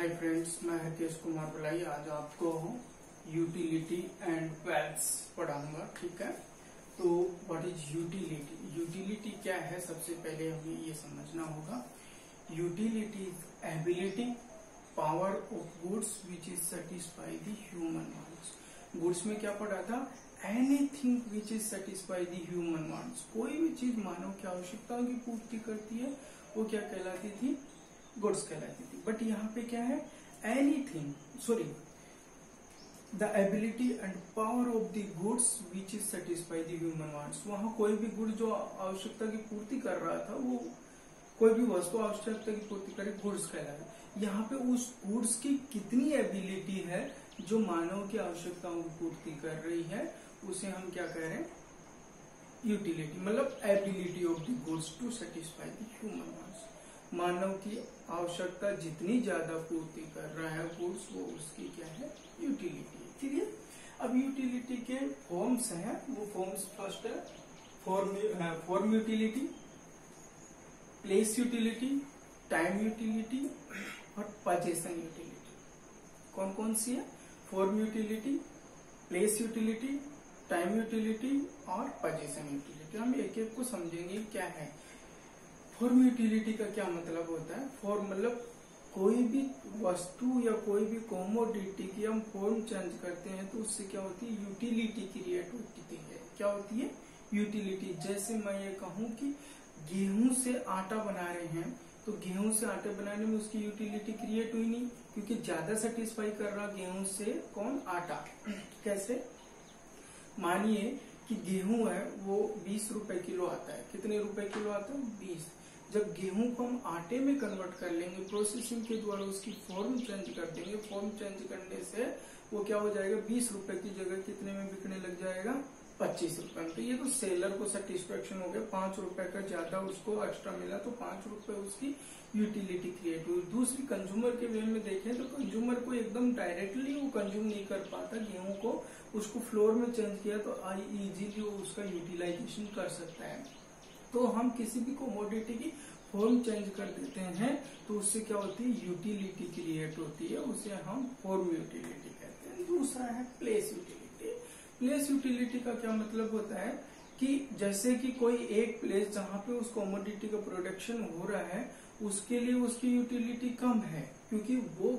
Hi friends, मैं हितेश कुमार बलाई आज आपको यूटिलिटी एंड वैल्यूज पढ़ाऊंगा। ठीक है, तो व्हाट इज यूटिलिटी? यूटिलिटी क्या है, सबसे पहले हमें ये समझना होगा। Utility is ability power of goods which is satisfy the human wants. Goods में क्या पढ़ा था? Anything which is satisfy the human wants. कोई भी चीज मानव की आवश्यकताओं की पूर्ति करती है वो क्या कहलाती थी? गुड्स कहलाती थी। बट यहाँ पे क्या है? Anything, sorry, the ability and power of the goods which is satisfy the human wants. वहां कोई भी गुड जो आवश्यकता की पूर्ति कर रहा था, वो कोई भी वस्तु आवश्यकता की पूर्ति करे, गुड्स कहलाता। यहाँ पे उस गुड्स की कितनी एबिलिटी है जो मानव की आवश्यकताओं की पूर्ति कर रही है, उसे हम क्या कह रहे हैं? यूटिलिटी। मतलब ability of the goods to satisfy the human wants. मानव की आवश्यकता जितनी ज्यादा पूर्ति कर रहा है गुड्स, वो उसकी क्या है? यूटिलिटी। ठीक है, अब यूटिलिटी के फॉर्म्स हैं। वो फॉर्म्स फर्स्ट है form utility, place utility, time utility और पोजेशन यूटिलिटी। कौन कौन सी है? Form utility, place utility, time utility और पोजेशन यूटिलिटी। हम एक एक को समझेंगे क्या है। फॉर्म यूटिलिटी का क्या मतलब होता है? फॉर्म मतलब कोई भी वस्तु या कोई भी कमोडिटी की हम फॉर्म चेंज करते हैं तो उससे क्या होती है? यूटिलिटी क्रिएट होती है। क्या होती है? यूटिलिटी। जैसे मैं ये कहूं कि गेहूं से आटा बना रहे हैं, तो गेहूं से आटे बनाने में उसकी यूटिलिटी क्रिएट हुई नहीं, क्योंकि ज्यादा सेटिस्फाई कर रहा गेहूं से कौन? आटा। कैसे? मानिए कि गेहूं है वो 20 रुपए किलो आता है। कितने रुपए किलो आता है? 20। जब गेहूं को हम आटे में कन्वर्ट कर लेंगे, प्रोसेसिंग के द्वारा उसकी फॉर्म चेंज कर देंगे। फॉर्म चेंज करने से वो क्या हो जाएगा? 20 रुपए की जगह कितने में बिकने लग जाएगा? 25 रुपए में। तो ये तो सेलर को सेटिस्फेक्शन हो गया, 5 रुपए का ज्यादा उसको एक्स्ट्रा मिला, तो 5 रुपए उसकी यूटिलिटी क्रिएट हुई। दूसरी कंज्यूमर के वे में देखें तो कंज्यूमर को एकदम डायरेक्टली वो कंज्यूम नहीं कर पाता गेहूं को, उसको फ्लोर में चेंज किया तो इजीली वो उसका यूटिलाइजेशन कर सकता है। तो हम किसी भी कमोडिटी की फॉर्म चेंज कर देते हैं तो उससे क्या होती है? यूटिलिटी क्रिएट होती है, उसे हम फॉर्म यूटिलिटी कहते हैं। दूसरा है प्लेस यूटिलिटी। प्लेस यूटिलिटी का क्या मतलब होता है कि जैसे कि कोई एक प्लेस जहां पे उस कमोडिटी का प्रोडक्शन हो रहा है, उसके लिए उसकी यूटिलिटी कम है, क्योंकि वो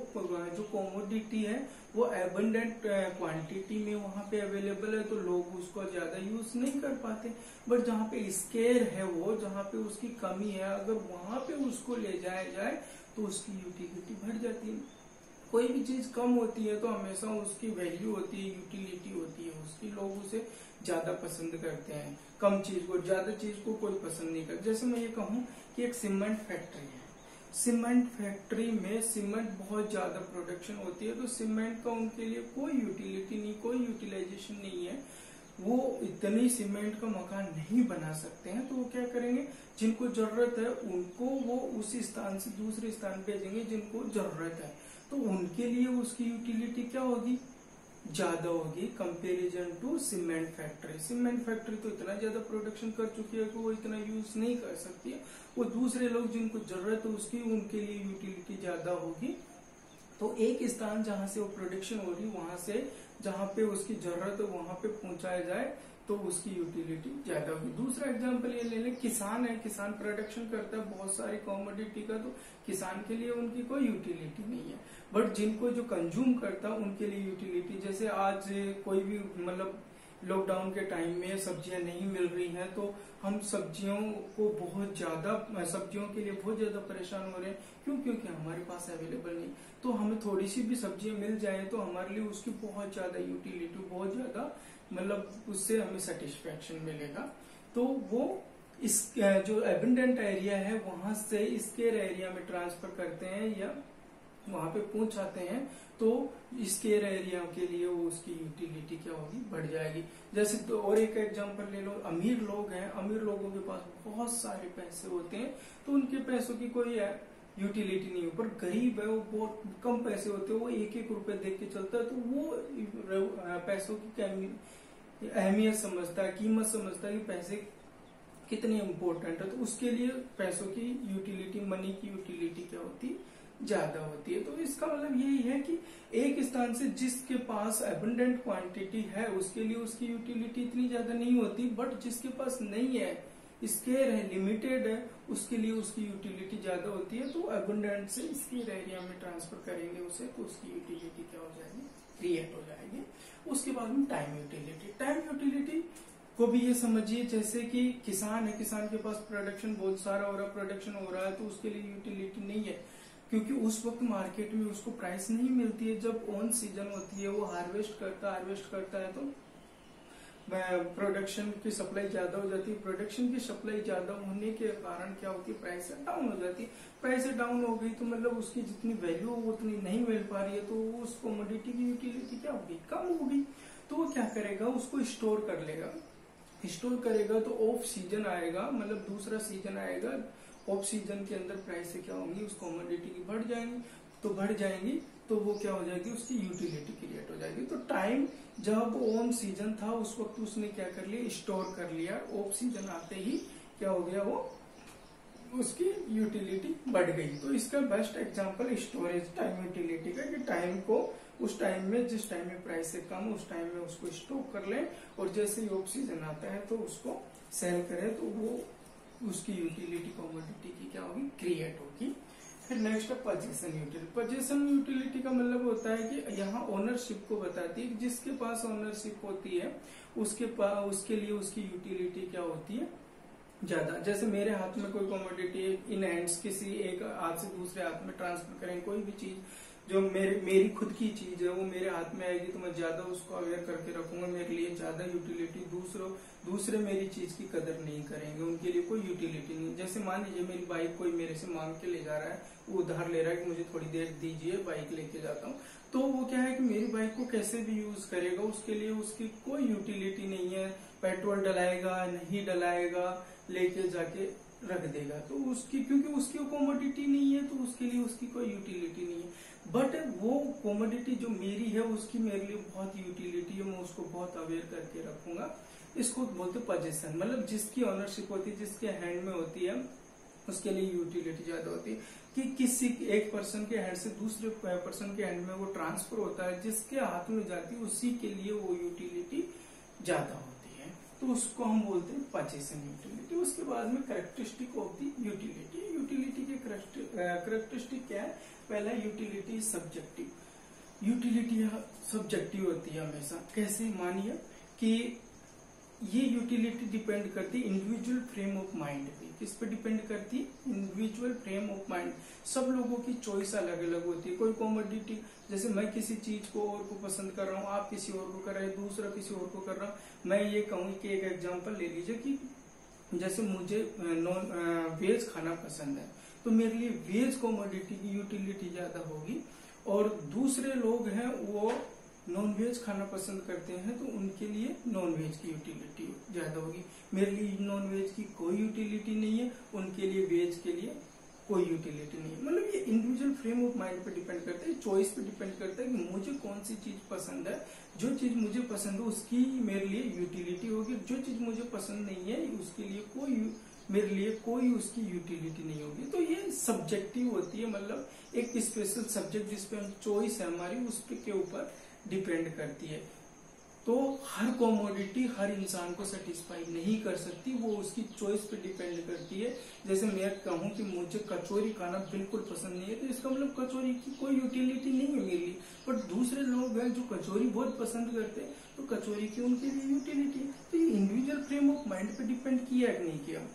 जो कमोडिटी है वो एबंडेंट क्वांटिटी में वहां पे अवेलेबल है, तो लोग उसको ज्यादा यूज नहीं कर पाते। बट जहां पे स्केर है, वो जहां पे उसकी कमी है, अगर वहां पे उसको ले जाया जाए तो उसकी यूटिलिटी बढ़ जाती है। कोई भी चीज कम होती है तो हमेशा उसकी वैल्यू होती है, यूटिलिटी होती है उसकी, लोग उसे ज्यादा पसंद करते हैं। कम चीज को, ज्यादा चीज को कोई पसंद नहीं करता। जैसे मैं ये कहूँ कि एक सीमेंट फैक्ट्री है, सीमेंट फैक्ट्री में सीमेंट बहुत ज्यादा प्रोडक्शन होती है, तो सीमेंट का उनके लिए कोई यूटिलिटी नहीं, कोई यूटिलाइजेशन नहीं है। वो इतनी सीमेंट का मकान नहीं बना सकते हैं, तो वो क्या करेंगे? जिनको जरूरत है उनको वो उसी स्थान से दूसरे स्थान भेजेंगे जिनको जरूरत है, तो उनके लिए उसकी यूटिलिटी क्या होगी? ज्यादा होगी comparison to cement factory. Cement factory तो इतना ज्यादा प्रोडक्शन कर चुकी है कि वो इतना यूज नहीं कर सकती है। वो दूसरे लोग जिनको जरूरत है उसकी, उनके लिए यूटिलिटी ज्यादा होगी। तो एक स्थान जहां से वो प्रोडक्शन हो रही, वहां से जहां पे उसकी जरूरत है वहां पे पहुंचाया जाए तो उसकी यूटिलिटी ज्यादा होगी। दूसरा एग्जांपल ये ले लें, किसान है, किसान प्रोडक्शन करता है बहुत सारी कमोडिटी का, तो किसान के लिए उनकी कोई यूटिलिटी नहीं है। बट जिनको जो कंज्यूम करता है उनके लिए यूटिलिटी। जैसे आज कोई भी मतलब लॉकडाउन के टाइम में सब्जियां नहीं मिल रही हैं, तो हम सब्जियों को बहुत ज्यादा, सब्जियों के लिए बहुत ज्यादा परेशान हो रहे हैं। क्यों? क्योंकि हमारे पास अवेलेबल नहीं। तो हमें थोड़ी सी भी सब्जियां मिल जाए तो हमारे लिए उसकी बहुत ज्यादा यूटिलिटी, बहुत ज्यादा मतलब उससे हमें सेटिस्फेक्शन मिलेगा। तो वो इस जो एबंडेंट एरिया है वहां से स्केर एरिया में ट्रांसफर करते हैं या वहां पे पहुंचाते हैं, तो स्केर एरिया के लिए वो उसकी यूटिलिटी क्या होगी? बढ़ जाएगी। जैसे तो और एक एग्जांपल ले लो, अमीर लोग हैं, अमीर लोगों के पास बहुत सारे पैसे होते हैं, तो उनके पैसों की कोई यूटिलिटी नहीं है। पर गरीब है, वो बहुत कम पैसे होते हैं, वो 1-1 रुपए देख के चलता है, तो वो पैसों की अहमियत समझता है, कीमत समझता है कि पैसे कितने इम्पोर्टेंट है, तो उसके लिए पैसों की यूटिलिटी, मनी की यूटिलिटी क्या होती? ज्यादा होती है। तो इसका मतलब यही है कि एक स्थान से जिसके पास एबंडेंट क्वांटिटी है उसके लिए उसकी यूटिलिटी इतनी ज्यादा नहीं होती, बट जिसके पास नहीं है, स्केयर है, लिमिटेड है, उसके लिए उसकी यूटिलिटी ज्यादा होती है। तो एबंडेंट से स्केयर एरिया में ट्रांसफर करेंगे उसे, तो उसकी यूटिलिटी क्या हो जाएगी, क्रिएट हो जाएगी। उसके बाद में टाइम यूटिलिटी। टाइम यूटिलिटी को भी ये समझिए जैसे कि किसान है, किसान के पास प्रोडक्शन बहुत सारा हो रहा है, प्रोडक्शन हो रहा है, तो उसके लिए यूटिलिटी नहीं है, क्योंकि उस वक्त मार्केट में उसको प्राइस नहीं मिलती है। जब ऑन सीजन होती है, वो हार्वेस्ट करता है तो प्रोडक्शन की सप्लाई ज्यादा हो जाती है। प्रोडक्शन की सप्लाई ज्यादा होने के कारण क्या होती है, प्राइस डाउन हो जाती है। प्राइस डाउन हो गई तो मतलब उसकी जितनी वैल्यू वो उतनी नहीं मिल पा रही है, तो उस कमोडिटी की यूटिलिटी क्या होगी, कम होगी। तो वो क्या करेगा, उसको स्टोर कर लेगा। स्टोर करेगा तो ऑफ सीजन आएगा, मतलब दूसरा सीजन आएगा, ऑफ सीजन के अंदर प्राइस क्या होंगी, उस कमोडिटी की बढ़ जाएंगी, तो वो क्या हो जाएगी, उसकी यूटिलिटी क्रिएट हो जाएगी। तो टाइम जब ऑन सीजन था उस वक्त उसने क्या कर लिया, स्टोर कर लिया। ऑफ सीजन आते ही क्या हो गया, वो उसकी यूटिलिटी बढ़ गई। तो इसका best example storage time utility का, कि टाइम को उस टाइम में, जिस टाइम में प्राइस से कम, उस टाइम में उसको स्टोर कर ले, और जैसे ही ऑफ सीजन आता है तो उसको सेल करे, तो वो उसकी यूटिलिटी कमोडिटी की क्या होगी, क्रिएट होगी। फिर नेक्स्ट है पोजीशन यूटिलिटी। पोजीशन यूटिलिटी का मतलब होता है कि यहाँ ओनरशिप को बताती है कि जिसके पास ओनरशिप होती है उसके लिए उसकी यूटिलिटी क्या होती है, ज्यादा। जैसे मेरे हाथ में कोई कमोडिटी इन हैंड्स, किसी एक हाथ से दूसरे हाथ में ट्रांसफर करें, कोई भी चीज जो मेरी खुद की चीज है वो मेरे हाथ में आएगी, तो मैं ज्यादा उसको अवेयर करके रखूंगा, मेरे लिए ज्यादा यूटिलिटी। दूसरे मेरी चीज की कदर नहीं करेंगे, उनके लिए कोई यूटिलिटी नहीं। जैसे मान लीजिए मेरी बाइक कोई मेरे से मांग के ले जा रहा है, वो उधार ले रहा है कि मुझे थोड़ी देर दीजिए, बाइक लेके जाता हूँ, तो वो क्या है कि मेरी बाइक को कैसे भी यूज करेगा, उसके लिए उसकी कोई यूटिलिटी नहीं है। पेट्रोल डलाएगा, नहीं डलाएगा, लेके जाके रख देगा, तो उसकी, क्योंकि उसकी कमोडिटी नहीं है, तो उसके लिए उसकी कोई यूटिलिटी नहीं है। बट वो कमोडिटी जो मेरी है उसकी मेरे लिए बहुत यूटिलिटी है, मैं उसको बहुत अवेयर करके रखूंगा। इसको बोलते पोजीशन, मतलब जिसकी ऑनरशिप होती है, जिसके हैंड में होती है, उसके लिए यूटिलिटी ज्यादा होती है। कि किसी एक पर्सन के हैंड से दूसरे पर्सन के हैंड में वो ट्रांसफर होता है, जिसके हाथ में जाती है उसी के लिए वो यूटिलिटी ज्यादा होती है, तो उसको हम बोलते हैं पोजीशन यूटिलिटी। उसके बाद में characteristic of the utility. Utility के कैरेक्टरिस्टिक क्या है, पहला यूटिलिटी सब्जेक्टिव। यूटिलिटी सब्जेक्टिव होती है हमेशा। कैसे, मानिए कि ये यूटिलिटी डिपेंड करती है इंडिविजुअल फ्रेम ऑफ माइंड पे। किस पे डिपेंड करती है, इंडिविजुअल फ्रेम ऑफ माइंड। सब लोगों की चॉइस अलग अलग होती है। कोई कमोडिटी, जैसे मैं किसी चीज को और को पसंद कर रहा हूँ, आप किसी और को कर रहे हैं, दूसरा किसी और को कर रहा हूँ। मैं ये कहूँ कि एक एग्जांपल ले लीजिए कि जैसे मुझे नॉन वेज खाना पसंद है, तो मेरे लिए वेज कमोडिटी की यूटिलिटी ज्यादा होगी, और दूसरे लोग हैं वो नॉन वेज खाना पसंद करते हैं, तो उनके लिए नॉन वेज की यूटिलिटी ज्यादा होगी। मेरे लिए नॉन वेज की कोई यूटिलिटी नहीं है, उनके लिए वेज के लिए कोई यूटिलिटी नहीं है। मतलब ये इंडिविजुअल फ्रेम ऑफ माइंड पे डिपेंड करता है, चॉइस पे डिपेंड करता है कि मुझे कौन सी चीज पसंद है। जो चीज मुझे पसंद है उसकी मेरे लिए यूटिलिटी होगी, जो चीज मुझे पसंद नहीं है उसके लिए मेरे लिए कोई उसकी यूटिलिटी नहीं होगी। तो ये सब्जेक्टिव होती है, मतलब एक स्पेशल सब्जेक्ट जिसपे हम चॉइस है हमारी, उस के ऊपर डिपेंड करती है। तो हर कमोडिटी हर इंसान को सेटिस्फाई नहीं कर सकती, वो उसकी चॉइस पे डिपेंड करती है। जैसे मैं कहूँ कि मुझे कचौरी खाना बिल्कुल पसंद नहीं है, तो इसका मतलब कचौरी की कोई यूटिलिटी नहीं है मेरे लिए। बट दूसरे लोग हैं जो कचौरी बहुत पसंद करते हैं, तो कचौरी की उनके लिए यूटिलिटी है। तो ये इंडिविजुअल फ्रेम ऑफ माइंड पे डिपेंड किया कि नहीं किया।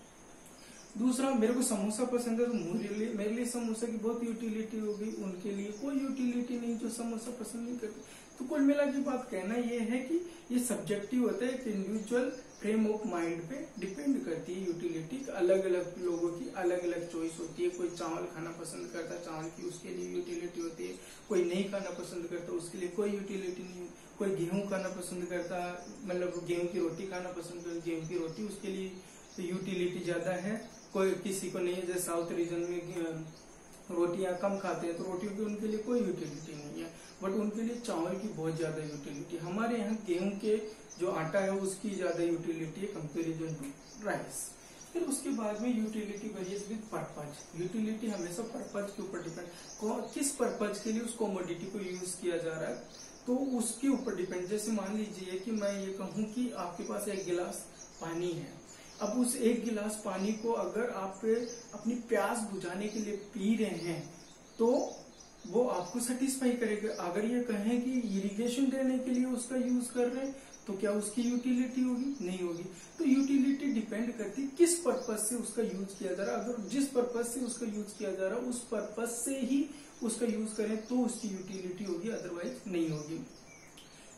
दूसरा, मेरे को समोसा पसंद है, तो मेरे लिए समोसा की बहुत यूटिलिटी होगी, उनके लिए कोई यूटिलिटी नहीं जो समोसा पसंद नहीं करते। तो कुल मिला के बात कहना ये है कि ये सब्जेक्टिव होता है, कि इंडिविजुअल फ्रेम ऑफ माइंड पे डिपेंड करती है यूटिलिटी। अलग अलग लोगों की अलग अलग चॉइस होती है। कोई चावल खाना पसंद करता है, चावल की उसके लिए यूटिलिटी होती है। कोई नहीं खाना पसंद करता, उसके लिए कोई यूटिलिटी नहीं। कोई गेहूं खाना पसंद करता, मतलब गेहूं की रोटी खाना पसंद करता, गेहूं की रोटी उसके लिए यूटिलिटी ज्यादा है। कोई किसी को नहीं है, जैसे साउथ रीजन में रोटियां कम खाते हैं, तो रोटियों की उनके लिए कोई यूटिलिटी नहीं है, बट उनके लिए चावल की बहुत ज्यादा यूटिलिटी। हमारे यहाँ गेहूं के जो आटा है उसकी ज्यादा यूटिलिटी है कंपेरिजन टू राइस। फिर उसके बाद में यूटिलिटी वेरिएस विद पर्पज। यूटिलिटी हमेशा पर्पज के ऊपर डिपेंड, किस पर्पज के लिए उस कमोडिटी को यूज किया जा रहा है तो उसके ऊपर डिपेंड। जैसे मान लीजिए कि मैं ये कहूँ कि आपके पास एक गिलास पानी है, अब उस एक गिलास पानी को अगर आप अपनी प्यास बुझाने के लिए पी रहे हैं तो वो आपको सेटिस्फाई करेगा। अगर ये कहें कि इरिगेशन देने के लिए उसका यूज कर रहे हैं तो क्या उसकी यूटिलिटी होगी? नहीं होगी। तो यूटिलिटी डिपेंड करती है किस पर्पज से उसका यूज किया जा रहा है। अगर जिस पर्पज से उसका यूज किया जा रहा है उस पर्पज से ही उसका यूज करें तो उसकी यूटिलिटी होगी, अदरवाइज नहीं होगी।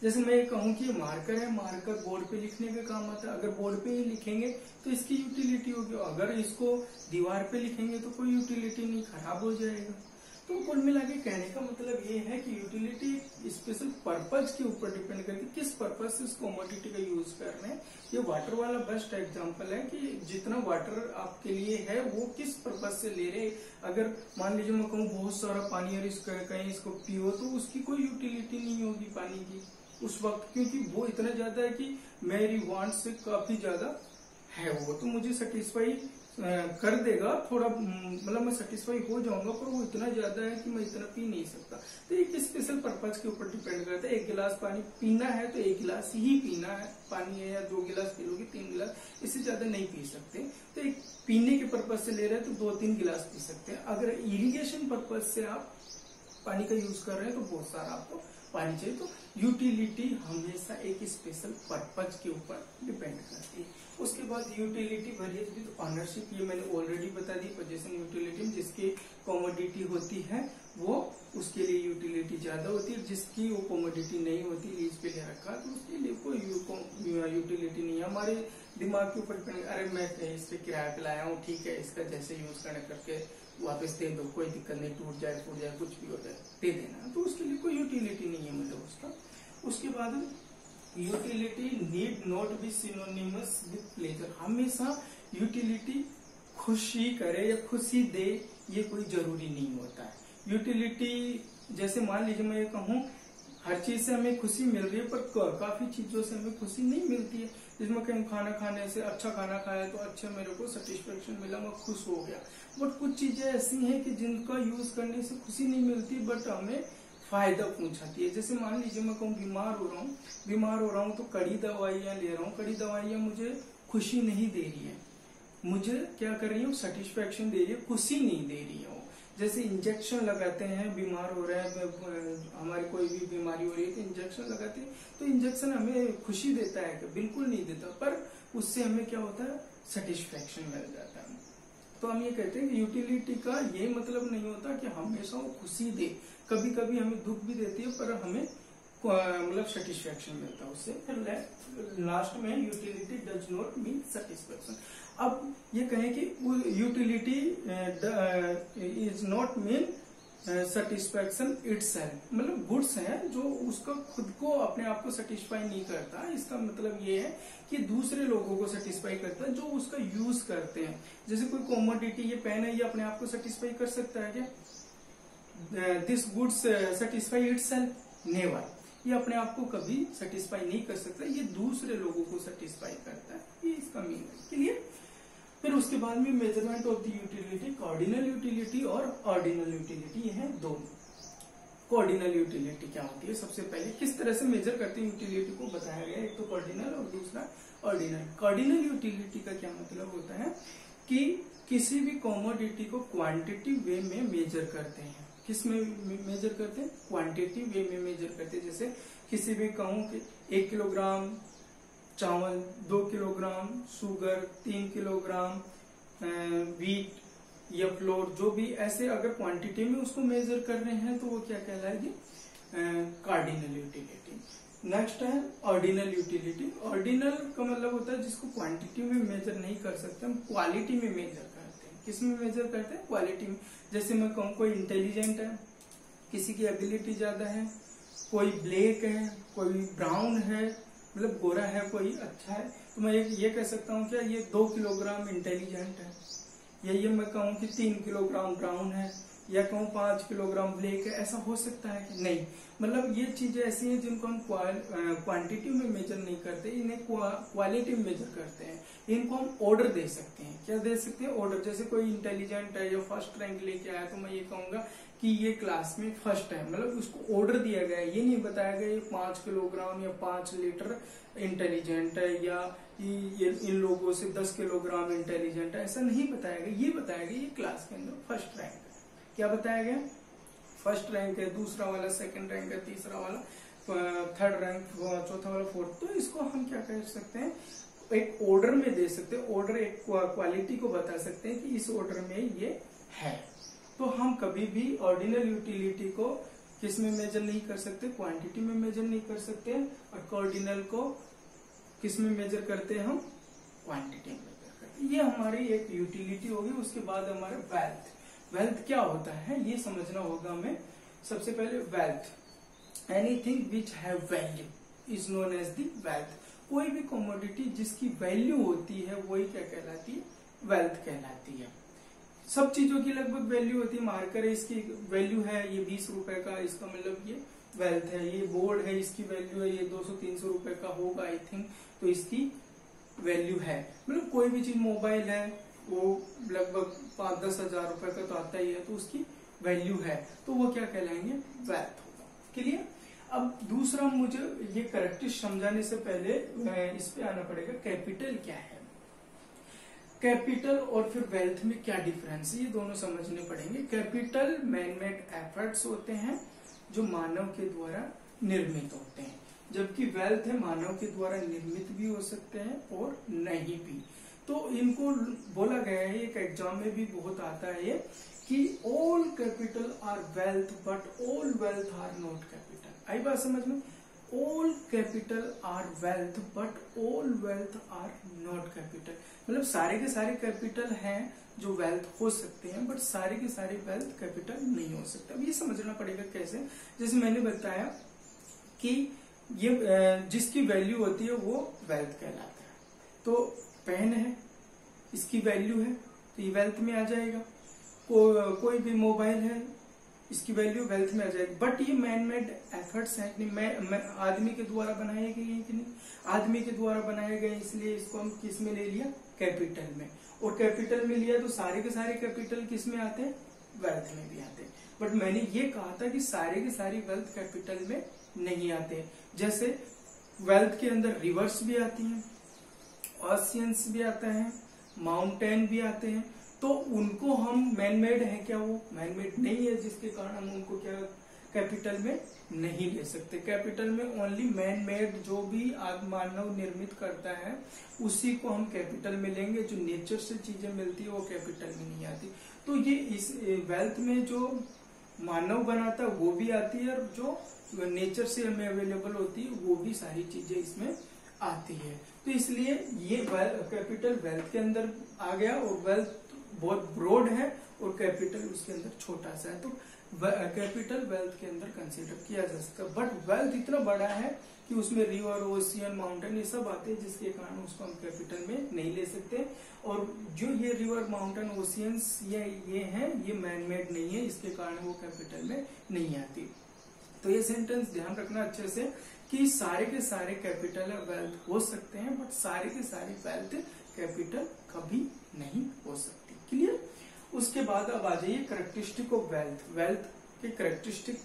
जैसे मैं ये कहूँ कि मार्कर है, मार्कर बोर्ड पे लिखने का काम आता है, अगर बोर्ड पे ही लिखेंगे तो इसकी यूटिलिटी होगी, अगर इसको दीवार पे लिखेंगे तो कोई यूटिलिटी नहीं, खराब हो जाएगा। तो कुल मिला के कहने का मतलब ये है कि यूटिलिटी स्पेशल पर्पज के ऊपर डिपेंड करती है किस पर्पज से उस कमोडिटी का यूज कर रहे हैं। ये वाटर वाला बेस्ट एग्जांपल है कि जितना वाटर आपके लिए है वो किस पर्पज से ले रहे हैं। अगर मान लीजिए मैं कहूँ बहुत सारा पानी और कहीं इसको पियो तो उसकी कोई यूटिलिटी नहीं होगी पानी की उस वक्त, क्योंकि वो इतना ज्यादा है कि मेरी वांट से काफी ज्यादा है, वो तो मुझे सेटिस्फाई कर देगा, थोड़ा मतलब मैं सेटिस्फाई हो जाऊंगा, पर वो इतना ज्यादा है कि मैं इतना पी नहीं सकता। तो एक स्पेशल पर्पज के ऊपर डिपेंड करता है। एक गिलास पानी पीना है तो एक गिलास ही पीना है, पानी है या 2 गिलास पी लोगे, 3 गिलास, इससे ज्यादा नहीं पी सकते। तो एक पीने के पर्पज से ले रहे हैं तो 2-3 गिलास पी सकते हैं। अगर इरिगेशन पर्पज से आप पानी का यूज कर रहे हैं तो बहुत सारा आपको पानी चाहिए। तो यूटिलिटी हमेशा एक स्पेशल पर्पज के ऊपर डिपेंड करती है। उसके बाद यूटिलिटी वेरिएस विद ओनरशिप, ये मैंने ऑलरेडी बता दी। पोजीशन यूटिलिटी जिसकी कमोडिटी होती है वो उसके लिए यूटिलिटी ज्यादा होती है, जिसकी वो कमोडिटी नहीं होती, लीज पे ले रखा तो उसके लिए कोई यूटिलिटी नहीं है। हमारे दिमाग के ऊपर डिपेंड, अरे मैं इस पे किराया पे लाया हूँ, ठीक है, इसका जैसे यूज करने करके वापस दे दो, कोई दिक्कत नहीं, टूट जाए फूट जाए कुछ भी हो जाए दे देना, तो उसके लिए कोई यूटिलिटी नहीं है मतलब उसका। उसके बाद utility need not be synonymous with pleasure. हमेशा यूटिलिटी खुशी करे या खुशी दे ये कोई जरूरी नहीं होता है। यूटिलिटी जैसे मान लीजिए मैं ये कहूँ हर चीज से हमें खुशी मिल रही है, पर काफी चीजों से हमें खुशी नहीं मिलती है। जिसमें कहीं खाना खाने से, अच्छा खाना खाया तो अच्छा मेरे को सेटिस्फेक्शन मिला, मैं खुश हो गया। बट कुछ चीजें ऐसी हैं कि जिनका यूज करने से खुशी नहीं मिलती बट हमें फायदा पहुंचाती है। जैसे मान लीजिए मैं कहूँ बीमार हो रहा हूँ तो कड़ी दवाइयाँ ले रहा हूँ, कड़ी दवाइयाँ मुझे खुशी नहीं दे रही है, मुझे क्या कर रही है सेटिस्फेक्शन दे रही है, खुशी नहीं दे रही है। जैसे इंजेक्शन लगाते हैं, बीमार हो रहे हैं, हमारी कोई भी बीमारी हो रही है तो इंजेक्शन लगाते हैं, तो इंजेक्शन हमें खुशी देता है कि बिल्कुल नहीं देता, पर उससे हमें क्या होता है सेटिस्फेक्शन मिल जाता है। तो हम ये कहते हैं कि यूटिलिटी का ये मतलब नहीं होता कि हमेशा वो खुशी दे, कभी कभी हमें दुख भी देती है पर हमें मतलब सेटिस्फेक्शन मिलता है उससे। फिर लास्ट में utility does not mean satisfaction. अब ये कहें कि utility is not mean satisfaction itself, मतलब गुड्स है जो उसका खुद को अपने आप को सेटिस्फाई नहीं करता। इसका मतलब ये है कि दूसरे लोगों को सेटिस्फाई करता है जो उसका यूज करते हैं। जैसे कोई कॉमोडिटी, ये पेन है, ये अपने आप को सेटिस्फाई कर सकता है क्या? This goods satisfy itself? Never. ये अपने आप को कभी सेटिस्फाई नहीं कर सकता, ये दूसरे लोगों को सेटिस्फाई करता है, ये इसका मीन है। क्लियर? फिर उसके बाद में measurement of the utility, cardinal utility और ऑर्डिनल यूटिलिटी, ये है दो। कार्डिनल यूटिलिटी क्या होती है? सबसे पहले किस तरह से मेजर करते हैं यूटिलिटी को बताया गया, एक तो कार्डिनल और दूसरा ऑर्डिनल। कार्डिनल यूटिलिटी का क्या मतलब होता है कि किसी भी कमोडिटी को क्वांटिटिव वे में मेजर करते हैं। किस में मेजर करते हैं? क्वांटिटिव वे में मेजर करते हैं। जैसे किसी भी कहूं कि 1 किलोग्राम चावल, 2 किलोग्राम शुगर, 3 किलोग्राम व्हीट या फ्लोर, जो भी ऐसे अगर क्वांटिटी में उसको मेजर कर रहे हैं तो वो क्या कहलाएगी? Cardinal utility. नेक्स्ट है ऑर्डिनल यूटिलिटी। ऑर्डिनल का मतलब होता है जिसको क्वांटिटी में मेजर नहीं कर सकते, हम क्वालिटी में मेजर करते हैं। किस में मेजर करते हैं? क्वालिटी में। जैसे मैं कहूँ कोई इंटेलिजेंट है, किसी की एबिलिटी ज्यादा है, कोई ब्लैक है, कोई ब्राउन है, मतलब गोरा है, कोई अच्छा है, तो मैं ये कह सकता हूँ क्या ये 2 किलोग्राम इंटेलिजेंट है। या ये मैं कहूँ कि 3 किलोग्राम ब्राउन है, या कहूँ 5 किलोग्राम ब्लैक है, ऐसा हो सकता है कि नहीं। मतलब ये चीजें ऐसी हैं जिनको हम क्वांटिटी में मेजर नहीं करते, इन्हें क्वालिटी में मेजर करते हैं। इनको हम ऑर्डर दे सकते हैं। क्या दे सकते हैं? ऑर्डर। जैसे कोई इंटेलिजेंट है या फर्स्ट रैंक लेके आया तो मैं ये कहूंगा कि ये क्लास में फर्स्ट है, मतलब उसको ऑर्डर दिया गया है। ये नहीं बताया गया ये 5 किलोग्राम या 5 लीटर इंटेलिजेंट है या ये इन लोगों से 10 किलोग्राम इंटेलिजेंट है, ऐसा नहीं बताया गया। ये बताया गया ये क्लास के अंदर फर्स्ट रैंक है। क्या बताया गया? फर्स्ट रैंक है, दूसरा वाला सेकंड रैंक है, तीसरा वाला थर्ड रैंक, चौथा वाला फोर्थ। तो इसको हम क्या कह सकते हैं? एक ऑर्डर में दे सकते हैं। ऑर्डर एक क्वालिटी को बता सकते हैं कि इस ऑर्डर में ये है। तो हम कभी भी ऑर्डिनल यूटिलिटी को किस में मेजर नहीं कर सकते? क्वांटिटी में मेजर नहीं कर सकते। और ऑर्डिनल को किस में मेजर करते हैं? हम क्वांटिटी में मेजर करते हैं। ये हमारी एक यूटिलिटी होगी। उसके बाद हमारे वेल्थ। वेल्थ क्या होता है ये समझना होगा हमें। सबसे पहले wealth, anything which have value is known as the wealth. कोई भी कमोडिटी जिसकी वैल्यू होती है वही क्या कहलाती है? वेल्थ कहलाती है। सब चीजों की लगभग वैल्यू होती है। मार्कर है, इसकी वैल्यू है ये 20 रुपए का, इसका मतलब ये वेल्थ है। ये बोर्ड है, इसकी वैल्यू है ये 200-300 रुपए का होगा आई थिंक, तो इसकी वैल्यू है। मतलब कोई भी चीज, मोबाइल है वो लगभग 5-10 हजार रुपए का तो आता ही है, तो उसकी वैल्यू है, तो वो क्या कहलाएंगे? वेल्थ होगा। क्लियर? अब दूसरा, मुझे ये करेक्टिव समझाने से पहले इस पे आना पड़ेगा। कैपिटल क्या है? कैपिटल और फिर वेल्थ में क्या डिफरेंस है, ये दोनों समझने पड़ेंगे। कैपिटल मैन मेड एफर्ट्स होते हैं जो मानव के द्वारा निर्मित होते हैं, जबकि वेल्थ है मानव के द्वारा निर्मित भी हो सकते हैं और नहीं भी। तो इनको बोला गया है, एक एग्जाम में भी बहुत आता है कि all capital are wealth but all wealth are not capital. आई बात समझ में? All capital are wealth but all wealth are not capital. मतलब सारे के सारे कैपिटल हैं जो वेल्थ हो सकते हैं, बट सारे के सारे वेल्थ कैपिटल नहीं हो सकते। अब ये समझना पड़ेगा कैसे। जैसे मैंने बताया कि ये जिसकी वैल्यू होती है वो वेल्थ कहलाता है। तो पेन है, इसकी वैल्यू है तो ये वेल्थ में आ जाएगा। कोई भी मोबाइल है, इसकी वैल्यू वेल्थ में आ जाएगी। बट ये मैन मेड एफर्ट्स हैं कि मैं आदमी के द्वारा बनाए गए हैं कि नहीं? आदमी के द्वारा बनाए गए, इसलिए इसको हम किस में ले लिया? कैपिटल में। और कैपिटल में लिया तो सारे के सारे कैपिटल किस में आते हैं? वेल्थ में भी आते हैं। बट मैंने ये कहा था कि सारे के सारी वेल्थ कैपिटल में नहीं आते। जैसे वेल्थ के अंदर रिवर्स भी आती हैं, ओशियंस भी आता है, माउंटेन भी आते हैं, तो उनको हम मैन मेड है क्या? वो मैन मेड नहीं है, जिसके कारण हम उनको क्या कैपिटल में नहीं ले सकते। कैपिटल में ओनली मैन मेड जो भी मानव निर्मित करता है उसी को हम कैपिटल में लेंगे। जो नेचर से चीजें मिलती है वो कैपिटल में नहीं आती। तो ये इस वेल्थ में जो मानव बनाता है वो भी आती है, और जो नेचर से हमें अवेलेबल होती है वो भी सारी चीजें इसमें आती है। तो इसलिए ये कैपिटल वेल्थ के अंदर आ गया, और वेल्थ बहुत ब्रॉड है और कैपिटल उसके अंदर छोटा सा है। तो कैपिटल वेल्थ के अंदर कंसीडर किया जा सकता है। बट वेल्थ इतना बड़ा है कि उसमें रिवर, ओशियन, माउंटेन ये सब आते हैं, जिसके कारण उसको हम कैपिटल में नहीं ले सकते। और जो ये रिवर, माउंटेन, ओशियंस ये हैं, ये मैन मेड नहीं है, इसके कारण वो कैपिटल में नहीं आती। तो ये सेंटेंस ध्यान रखना अच्छे से कि सारे के सारे कैपिटल वेल्थ हो सकते हैं, बट सारे के सारे वेल्थ कैपिटल कभी नहीं हो सकती। क्लियर? उसके बाद अब आ जाइए करेक्टरिस्टिक ऑफ वेल्थ। वेल्थ के करेक्टरिस्टिक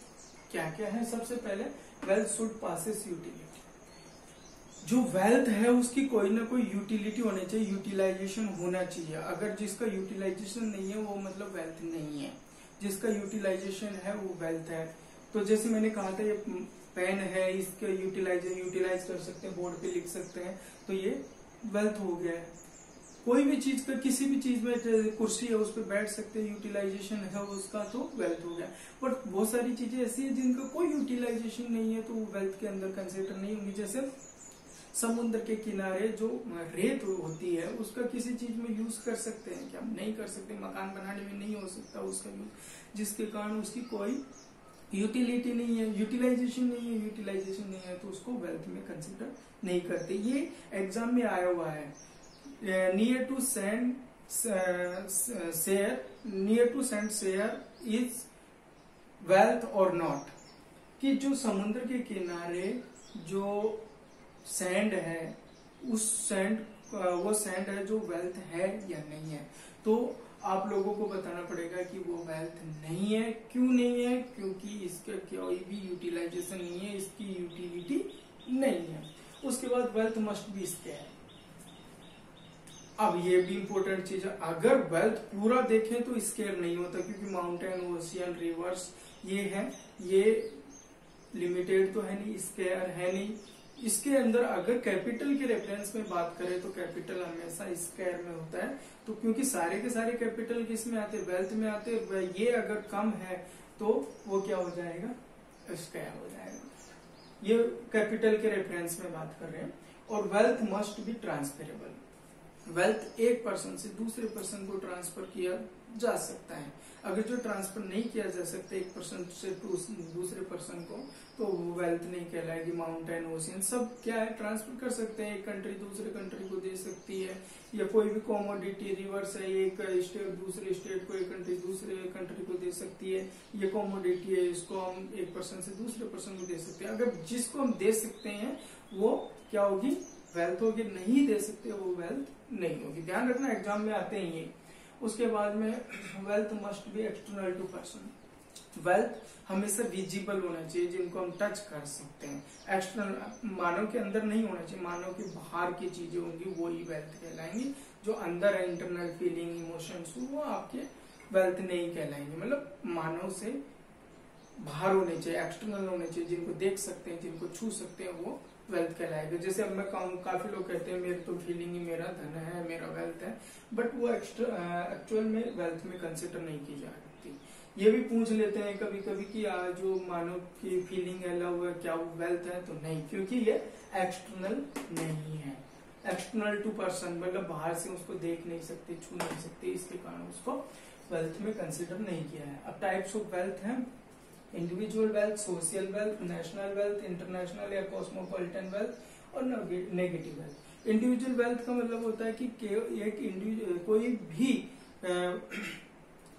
क्या क्या है? सबसे पहले वेल्थ शुड पासेस यूटिलिटी। जो वेल्थ है उसकी कोई ना कोई यूटिलिटी होनी चाहिए, यूटिलाइजेशन होना चाहिए। अगर जिसका यूटिलाइजेशन नहीं है वो मतलब वेल्थ नहीं है, जिसका यूटिलाइजेशन है वो वेल्थ है। तो जैसे मैंने कहा था ये पेन है, इसके यूटिलाइज कर सकते हैं, बोर्ड पे लिख सकते हैं, तो ये वेल्थ हो गया है। कोई भी चीज का, किसी भी चीज में कुर्सी है उस पर बैठ सकते हैं, यूटिलाइजेशन है उसका, तो वेल्थ हो गया। बट बहुत सारी चीजें ऐसी है जिनका कोई यूटिलाइजेशन नहीं है, तो वो वेल्थ के अंदर कंसिडर नहीं होंगी। जैसे समुद्र के किनारे जो रेत होती है उसका किसी चीज में यूज कर सकते हैं क्या? हम नहीं कर सकते। मकान बनाने में नहीं हो सकता उसका यूज, जिसके कारण उसकी कोई यूटिलिटी नहीं है, यूटिलाइजेशन नहीं है। यूटिलाइजेशन नहीं है तो उसको वेल्थ में कंसिडर नहीं करते। ये एग्जाम में आया हुआ है। Near to sand share near to sand share is wealth और नॉट, कि जो समुद्र के किनारे जो सैंड है उस सैंड वो सैंड है जो वेल्थ है या नहीं है। तो आप लोगों को बताना पड़ेगा कि वो वेल्थ नहीं है। क्यों नहीं है? क्योंकि इसका कोई भी यूटिलाइजेशन नहीं है, इसकी यूटिलिटी नहीं है। उसके बाद वेल्थ मस्ट बी स्केयर। अब ये भी इंपॉर्टेंट चीज है, अगर वेल्थ पूरा देखें तो स्केयर नहीं होता, क्योंकि माउंटेन, ओशियन, रिवर्स ये है, ये लिमिटेड तो है नहीं, स्केयर है नहीं। इसके अंदर अगर कैपिटल के रेफरेंस में बात करें तो कैपिटल हमेशा स्केयर में होता है। तो क्योंकि सारे के सारे कैपिटल किस में आते? वेल्थ में आते। ये अगर कम है तो वो क्या हो जाएगा? स्केयर हो जाएगा। ये कैपिटल के रेफरेंस में बात कर रहे हैं। और wealth must B transferable. Wealth एक पर्सन से दूसरे पर्सन को ट्रांसफर किया जा सकता है। अगर जो ट्रांसफर नहीं किया जा सकता एक पर्सन से दूसरे पर्सन को, तो वो वेल्थ नहीं कहलाएगी। माउंटेन, ओशियन सब क्या है? ट्रांसफर कर सकते हैं। एक कंट्री दूसरे कंट्री को दे सकती है, या कोई भी कॉमोडिटी, रिवर्स है, एक स्टेट दूसरे स्टेट को, एक कंट्री दूसरे कंट्री को दे सकती है। ये कॉमोडिटी है, इसको हम एक पर्सन से दूसरे पर्सन को दे सकते हैं। अगर जिसको हम दे सकते हैं वो क्या होगी? वेल्थ होगी। नहीं दे सकते वो वेल्थ नहीं होगी। ध्यान रखना, एग्जाम में आते हैं ये। उसके बाद में wealth must be external to person. Wealth हमेशा विजिबल होना चाहिए, जिनको हम टच कर सकते हैं। एक्सटर्नल मानव के अंदर नहीं होना चाहिए, मानव के बाहर की चीजें होंगी वही वेल्थ कहलाएंगी। जो अंदर है, इंटरनल फीलिंग, इमोशंस, वो आपके वेल्थ नहीं कहलाएंगे। मतलब मानव से बाहर होने चाहिए, एक्सटर्नल होने चाहिए, जिनको देख सकते हैं, जिनको छू सकते हैं, वो वेल्थ कहलाएगा। जैसे अब मैं कहूँ, काफी लोग कहते हैं मेरे तो फीलिंग ही मेरा धन है, मेरा वेल्थ है, बट वो एक्चुअल में वेल्थ में कंसिडर नहीं की जा सकती। ये भी पूछ लेते हैं कभी कभी कि जो मानव की फीलिंग है, लव है, क्या वो वेल्थ है? तो नहीं, क्योंकि ये एक्सटर्नल नहीं है। एक्सटर्नल टू पर्सन मतलब बाहर से उसको देख नहीं सकते, छू नहीं सकते, इसके कारण उसको वेल्थ में कंसिडर नहीं किया है। अब टाइप्स ऑफ वेल्थ है: individual wealth, social wealth, national wealth, international या कॉस्मोपॉलिटन वेल्थ और नेगेटिव वेल्थ। इंडिविजुअल वेल्थ का मतलब होता है कि एक कोई भी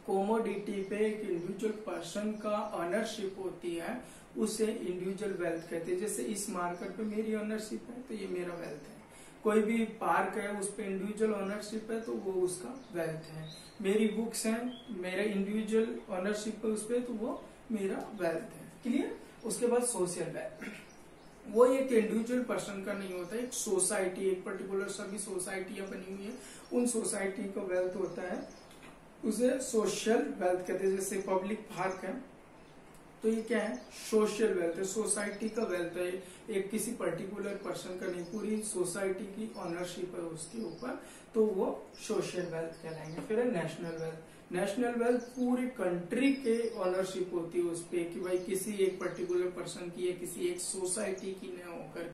कोमोडिटी पे एक इंडिविजुअल पर्सन का ऑनरशिप होती है, उसे इंडिविजुअल वेल्थ कहते हैं। जैसे इस मार्केट पे मेरी ऑनरशिप है तो ये मेरा वेल्थ है। कोई भी पार्क है उस पे इंडिविजुअल ऑनरशिप है तो वो उसका वेल्थ है। मेरी बुक्स हैं, मेरा इंडिविजुअल ऑनरशिप है उस पे तो वो मेरा वेल्थ है। क्लियर? उसके बाद सोशल वेल्थ, वो एक इंडिविजुअल पर्सन का नहीं होता, एक सोसाइटी, एक पर्टिकुलर सभी सोसाइटियां बनी हुई है, उन सोसाइटी का वेल्थ होता है, उसे सोशल वेल्थ कहते हैं। जैसे पब्लिक पार्क है तो ये क्या है? सोशल वेल्थ है, सोसाइटी का वेल्थ है, एक किसी पर्टिकुलर पर्सन का नहीं, पूरी सोसाइटी की ऑनरशिप है उसके ऊपर, तो वो सोशल वेल्थ कहलाएंगे। फिर है नेशनल वेल्थ। नेशनल वेल्थ पूरी कंट्री के ऑनरशिप होती है उस पे, कि भाई किसी एक पर्टिकुलर पर्सन की या किसी एक सोसाइटी की न होकर